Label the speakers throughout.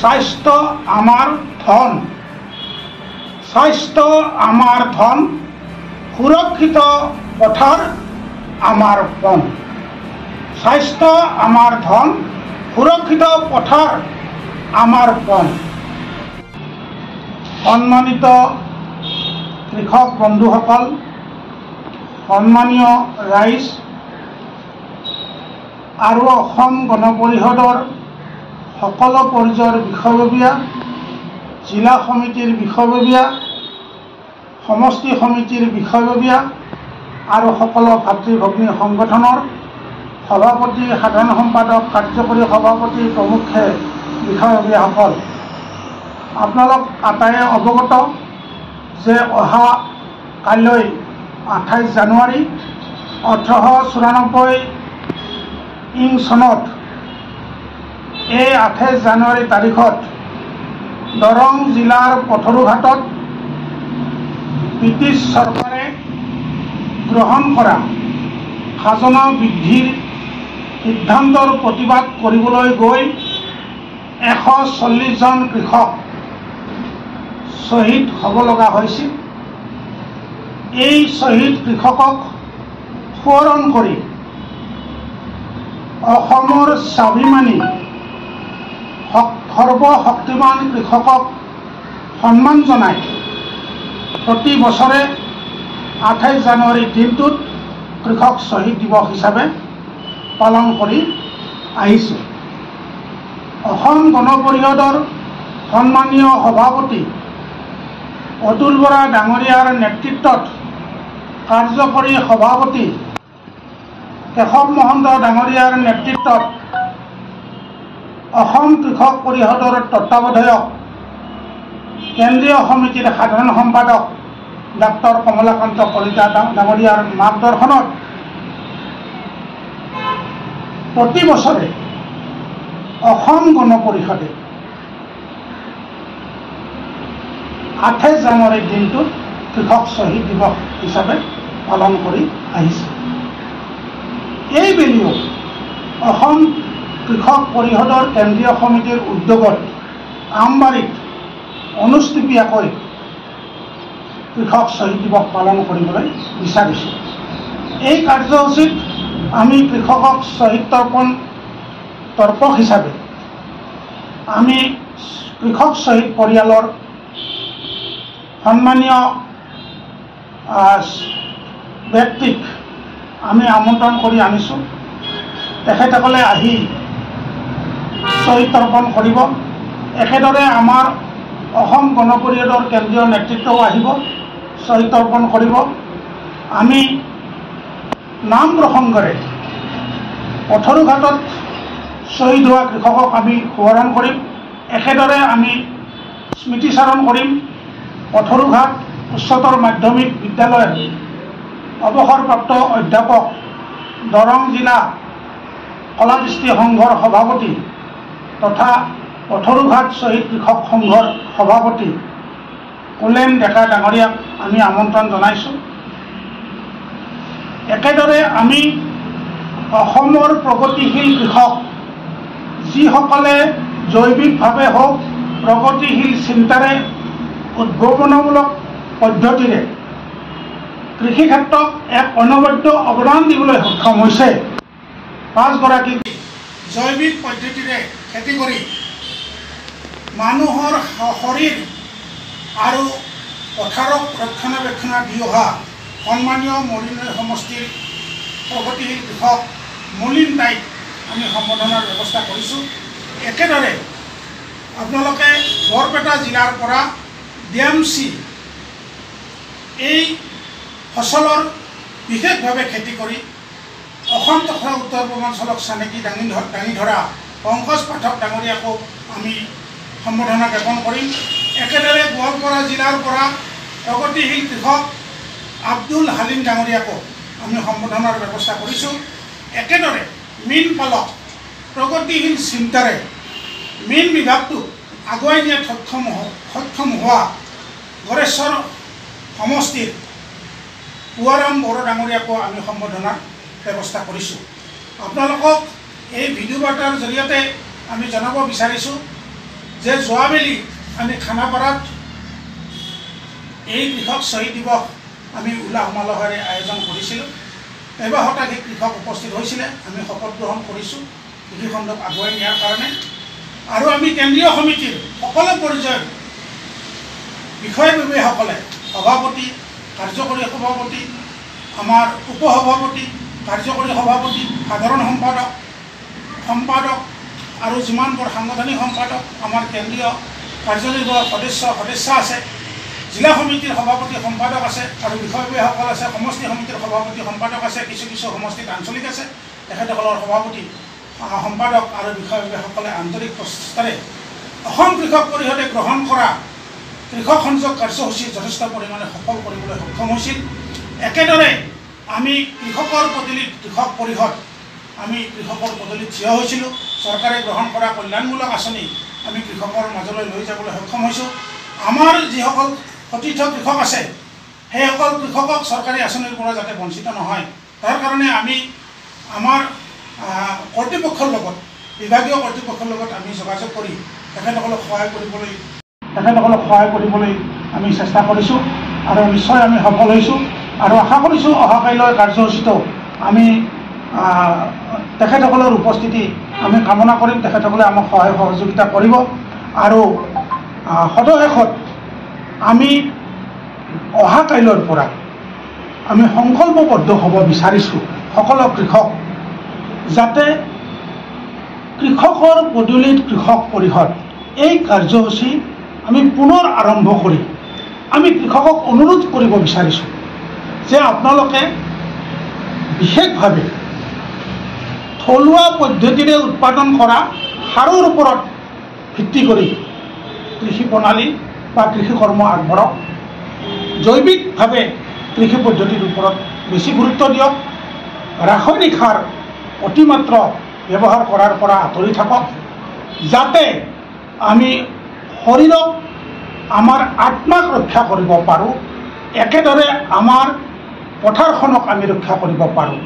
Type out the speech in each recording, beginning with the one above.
Speaker 1: স্বাস্থ্য আমাৰ ধন, স্বাস্থ্য আমাৰ ধন, সুৰক্ষিত পথাৰ আমাৰ পণ। স্বাস্থ্য আমাৰ ধন, সুৰক্ষিত পথাৰ আমাৰ পণ। সন্মানিত কৃষক বন্ধুসকল, সন্মানীয় ৰাইজ আৰু অসম গণ পৰিষদৰ সকলো পৰ্যায়ৰ বিষয়ববীয়া, জিলা সমিতিৰ বিষয়ববীয়া, সমষ্টি সমিতিৰ বিষয়ববীয়া আৰু সকলো ভাতৃ ভগ্নী সংগঠনৰ সভাপতি, সাধাৰণ সম্পাদক, কাৰ্যকৰী সভাপতি প্ৰমুখ্যে বিষয়ববীয়াসকল, আপোনালোক আটাইয়ে অৱগত যে অহা কাইলৈ 28 জানুৱাৰী 1894 চনত এই 28 জানুৱাৰী তাৰিখত দৰং জিলাৰ পথৰুঘাটত ব্ৰিটিছ চৰকাৰে গ্ৰহণ কৰা খাজনা বৃদ্ধিৰ সিদ্ধান্তৰ প্ৰতিবাদ কৰিবলৈ গৈ 140 জন কৃষক শ্বহীদ হ'ব লগা হৈছিল। এই শ্বহীদ কৃষকক সোঁৱৰণ কৰি অসমৰ স্বাভিমানী সৰ্বশক্তিমান কৃষকক সন্মান জনাই প্ৰতি বছৰে 28 জানুৱাৰী দিনটোত কৃষক শ্বহীদ দিৱস হিচাপে পালন কৰি আহিছোঁ। অসম গণ পৰিষদৰ সন্মানীয় সভাপতি অতুল বৰা ডাঙৰীয়াৰ নেতৃত্বত কাৰ্যকৰী সভাপতি কেশৱ মহন্ত ডাঙৰীয়াৰ নেতৃত্বত অসম কৃষক পৰিষদৰ তত্ত্বাৱধায়ক কেন্দ্ৰীয় সমিতিৰ সাধাৰণ সম্পাদক ডাক্তৰ কমলাকান্ত কলিতা ডাঙৰীয়াৰ মাৰ্গদৰ্শনত প্ৰতি বছৰে অসম গণ পৰিষদে 28 জানুৱাৰীৰ দিনটোত কৃষক শ্বহীদ দিৱস হিচাপে পালন কৰি আহিছে। এইবেলিও অসম কৃষক পৰিষদৰ কেন্দ্ৰীয় সমিতিৰ উদ্যোগত আমবাৰীত অনুষ্টুপীয়াকৈ কৃষক শ্বহীদ দিৱস পালন কৰিবলৈ বিচাৰিছোঁ। এই কাৰ্যসূচীত আমি কৃষকক শ্বহীদ তৰ্পণ হিচাপে আমি কৃষক শ্বহীদ পৰিয়ালৰ সন্মানীয় ব্যক্তিক আমি আমন্ত্ৰণ কৰি আনিছোঁ। তেখেতসকলে আহি শ্বহীদ তৰ্পণ কৰিব। একেদৰে আমাৰ অসম গণ পৰিষদৰ কেন্দ্ৰীয় নেতৃত্বও আহিব, শ্বহীদ তৰ্পণ কৰিব। আমি নাম প্ৰসংগৰে পথৰুঘাটত শ্বহীদ হোৱা কৃষকক আমি সোঁৱৰণ কৰিম। একেদৰে আমি স্মৃতিচাৰণ কৰিম পথৰুঘাট উচ্চতৰ মাধ্যমিক বিদ্যালয়ৰ অৱসৰপ্ৰাপ্ত অধ্যাপক, দৰং জিলা কলা দৃষ্টি সংঘৰ সভাপতি তথা পথৰুঘাট শ্বহীদ কৃষক সংঘৰ সভাপতি কুলেন ডেকা ডাঙৰীয়াক আমি আমন্ত্ৰণ জনাইছোঁ। একেদৰে আমি অসমৰ প্ৰগতিশীল কৃষক, যিসকলে জৈৱিকভাৱে হওক প্ৰগতিশীল চিন্তাৰে উদ্ভাৱনমূলক পদ্ধতিৰে কৃষি ক্ষেত্ৰত এক অনবদ্য অৱদান দিবলৈ সক্ষম হৈছে, 5 গৰাকী জৈৱিক পদ্ধতিৰে খেতি কৰি মানুহৰ শৰীৰ আৰু পথাৰক ৰক্ষণাবেক্ষণ দি অহা সন্মানীয় মৰিনৈ সমষ্টিৰ প্ৰগতিশীল কৃষক মলিন তাইক আমি সম্বোধনৰ ব্যৱস্থা কৰিছোঁ। একেদৰে আপোনালোকে বৰপেটা জিলাৰ পৰা ডিএমচি এই ফচলৰ বিশেষভাৱে খেতি কৰি অসম তথা উত্তৰ পূৰ্বাঞ্চলক চানেকি দাঙি ধৰা পংকজ পাঠক ডাঙৰীয়াকো আমি সম্বোধনা জ্ঞাপন কৰিম। একেদৰে গোৱালপাৰা জিলাৰ পৰা প্ৰগতিশীল কৃষক আব্দুল হালিম ডাঙৰীয়াকো আমি সম্বোধনৰ ব্যৱস্থা কৰিছোঁ। একেদৰে মীন পালক প্ৰগতিশীল চিন্তাৰে মীন বিভাগটো আগুৱাই নিয়াত সক্ষম হোৱা গড়েশ্বৰ সমষ্টিৰ পুৱাৰাম বড়ো ডাঙৰীয়াকো আমি সম্বোধনাৰ ব্যৱস্থা কৰিছোঁ। আপোনালোকক এই ভিডিঅ' বাৰ্তাৰ জৰিয়তে আমি জনাব বিচাৰিছোঁ যে যোৱাবেলি আমি খানাপাৰাত এই কৃষক শ্বহীদ দিৱস আমি উলাহ মালহেৰে আয়োজন কৰিছিলোঁ। এইবাৰ শতাধিক কৃষক উপস্থিত হৈছিলে। আমি শপত গ্ৰহণ কৰিছোঁ কৃষিখণ্ডক আগুৱাই নিয়াৰ কাৰণে। আৰু আমি কেন্দ্ৰীয় সমিতিৰ সকলো পৰ্যায়ৰ বিষয়ববীয়াসকলে সভাপতি, কাৰ্যকৰী সভাপতি, আমাৰ উপসভাপতি, কাৰ্যকৰী সভাপতি, সাধাৰণ সম্পাদক আৰু যিমানবোৰ সাংগঠনিক সম্পাদক, আমাৰ কেন্দ্ৰীয় কাৰ্যনিৰ্বাহক সদস্য আছে, জিলা সমিতিৰ সভাপতি সম্পাদক আছে আৰু বিষয়ববীয়াসকল আছে, সমষ্টি সমিতিৰ সভাপতি সম্পাদক আছে, কিছু সমষ্টিত আঞ্চলিক আছে, তেখেতসকলৰ সভাপতি সম্পাদক আৰু বিষয়ববীয়াসকলে আন্তৰিক প্ৰচেষ্টাৰে অসম কৃষক পৰিষদে গ্ৰহণ কৰা কৃষক সংযোগ কাৰ্যসূচী যথেষ্ট পৰিমাণে সফল কৰিবলৈ সক্ষম হৈছিল। একেদৰে আমি কৃষকৰ পদূলিত কৃষক পৰিষদ, আমি কৃষকৰ পদূলিত থিয় হৈছিলোঁ। চৰকাৰে গ্ৰহণ কৰা কল্যাণমূলক আঁচনি আমি কৃষকৰ মাজলৈ লৈ যাবলৈ সক্ষম হৈছোঁ। আমাৰ যিসকল সতীৰ্থ কৃষক আছে, সেইসকল কৃষকক চৰকাৰী আঁচনিৰ পৰা যাতে বঞ্চিত নহয়, তাৰ কাৰণে আমি আমাৰ কৰ্তৃপক্ষৰ লগত, বিভাগীয় কৰ্তৃপক্ষৰ লগত আমি যোগাযোগ কৰি তেখেতসকলক সহায় কৰিবলৈ আমি চেষ্টা কৰিছোঁ আৰু নিশ্চয় আমি সফল হৈছোঁ। আৰু আশা কৰিছোঁ অহাকাইলৈ কাৰ্যসূচীটো আমি তেখেতসকলৰ উপস্থিতি আমি কামনা কৰিম। তেখেতসকলে আমাক সহায় সহযোগিতা কৰিব। আৰু সদশেষত আমি অহাকাইলৈৰ পৰা আমি সংকল্পবদ্ধ হ'ব বিচাৰিছোঁ সকলো কৃষক, যাতে কৃষকৰ পদূলিত কৃষক পৰিষদ এই কাৰ্যসূচী আমি পুনৰ আৰম্ভ কৰি আমি কৃষকক অনুৰোধ কৰিব বিচাৰিছোঁ যে আপোনালোকে বিশেষভাৱে থলুৱা পদ্ধতিৰে উৎপাদন কৰা সাৰৰ ওপৰত ভিত্তি কৰি কৃষি প্ৰণালী বা কৃষি কৰ্ম আগবঢ়াওক। জৈৱিকভাৱে কৃষি পদ্ধতিৰ ওপৰত বেছি গুৰুত্ব দিয়ক। ৰাসায়নিক সাৰ অতিমাত্ৰা ব্যৱহাৰ কৰাৰ পৰা আঁতৰি থাকক, যাতে আমি শৰীৰক, আমাৰ আত্মাক ৰক্ষা কৰিব পাৰোঁ, একেদৰে আমাৰ পথাৰখনক আমি ৰক্ষা কৰিব পাৰোঁ।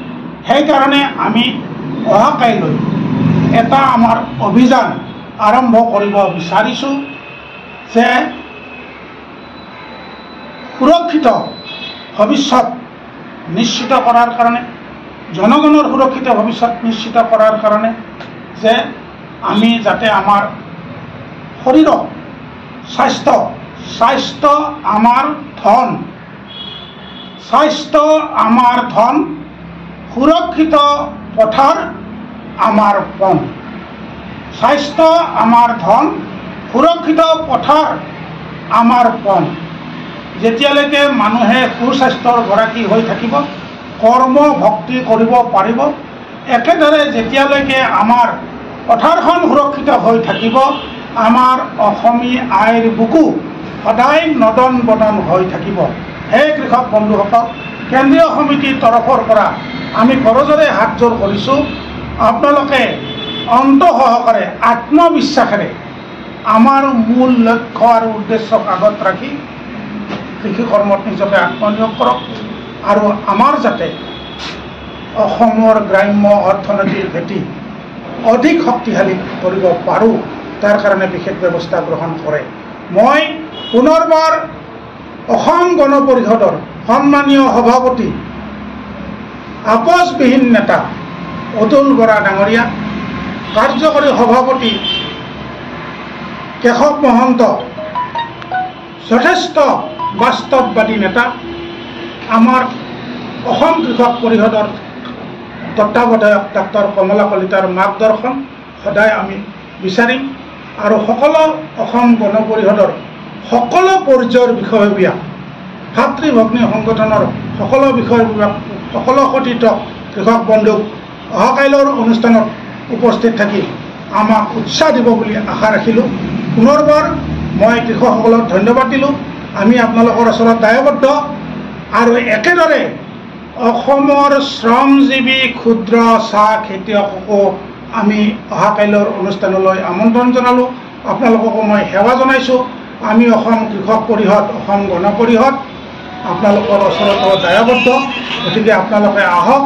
Speaker 1: সেইকাৰণে আমি অহাকাইলৈ এটা আমাৰ অভিযান আৰম্ভ কৰিব বিচাৰিছোঁ যে সুৰক্ষিত ভৱিষ্যত নিশ্চিত কৰাৰ কাৰণে, জনগণৰ সুৰক্ষিত ভৱিষ্যত নিশ্চিত কৰাৰ কাৰণে যে আমি যাতে আমাৰ শৰীৰক, স্বাস্থ্য আমাৰ ধন, সুৰক্ষিত পথাৰ আমাৰ পণ। স্বাস্থ্য আমাৰ ধন, সুৰক্ষিত পথাৰ আমাৰ পণ। যেতিয়ালৈকে মানুহে সুস্বাস্থ্যৰ গৰাকী হৈ থাকিব, কৰ্ম ভক্তি কৰিব পাৰিব, একেদৰে যেতিয়ালৈকে আমাৰ পথাৰখন সুৰক্ষিত হৈ থাকিব, আমাৰ অসমী আইৰ বুকু সদায় নদন বদন হৈ থাকিব। হে কৃষক বন্ধুসকল, কেন্দ্ৰীয় সমিতিৰ তৰফৰ পৰা আমি কৰজোৰে হাতযোৰ কৰিছোঁ। আপোনালোকে অন্তঃসহকাৰে আত্মবিশ্বাসেৰে আমাৰ মূল লক্ষ্য আৰু উদ্দেশ্যক আগত ৰাখি কৃষি কৰ্মত নিজকে আত্মনিয়োগ কৰক আৰু আমাৰ যাতে অসমৰ গ্ৰাম্য অৰ্থনীতিৰ ভেটি অধিক শক্তিশালী কৰিব পাৰোঁ, তাৰ কাৰণে বিশেষ ব্যৱস্থা গ্ৰহণ কৰে। মই পুনৰবাৰ অসম গণ পৰিষদৰ সন্মানীয় সভাপতি, আপোচবিহীন নেতা অতুল বৰা ডাঙৰীয়া, কাৰ্যকৰী সভাপতি কেশৱ মহন্ত, যথেষ্ট বাস্তৱবাদী নেতা, আমাৰ অসম কৃষক পৰিষদৰ তত্ত্বাৱধায়ক ডাক্তৰ কমলা কলিতাৰ মাৰ্গদৰ্শন সদায় আমি বিচাৰিম। আৰু সকলো অসম গণ পৰিষদৰ সকলো পৰ্যায়ৰ বিষয়ববীয়া, ভাতৃ ভগ্নী সংগঠনৰ সকলো বিষয়ববীয়া, সকলো সতীৰ্থ কৃষক বন্ধুক অহাকাইলৈৰ অনুষ্ঠানত উপস্থিত থাকি আমাক উৎসাহ দিব বুলি আশা ৰাখিলোঁ। পুনৰবাৰ মই কৃষকসকলক ধন্যবাদ দিলোঁ। আমি আপোনালোকৰ ওচৰত দায়বদ্ধ আৰু একেদৰে অসমৰ শ্ৰমজীৱী ক্ষুদ্ৰ চাহ খেতিয়ককো আমি অহাকাইলৈৰ অনুষ্ঠানলৈ আমন্ত্ৰণ জনালোঁ। আপোনালোককো মই সেৱা জনাইছোঁ। আমি অসম কৃষক পৰিষদ, অসম গণ পৰিষদ আপোনালোকৰ ওচৰত দায়বদ্ধ। গতিকে আপোনালোকে আহক,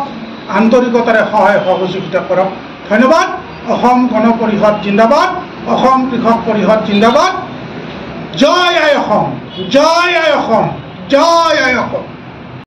Speaker 1: আন্তৰিকতাৰে সহায় সহযোগিতা কৰক। ধন্যবাদ। অসম গণ পৰিষদ জিন্দাবাদ। অসম কৃষক পৰিষদ জিন্দাবাদ। জয় আই অসম, জয় আই অসম, জয় আই অসম।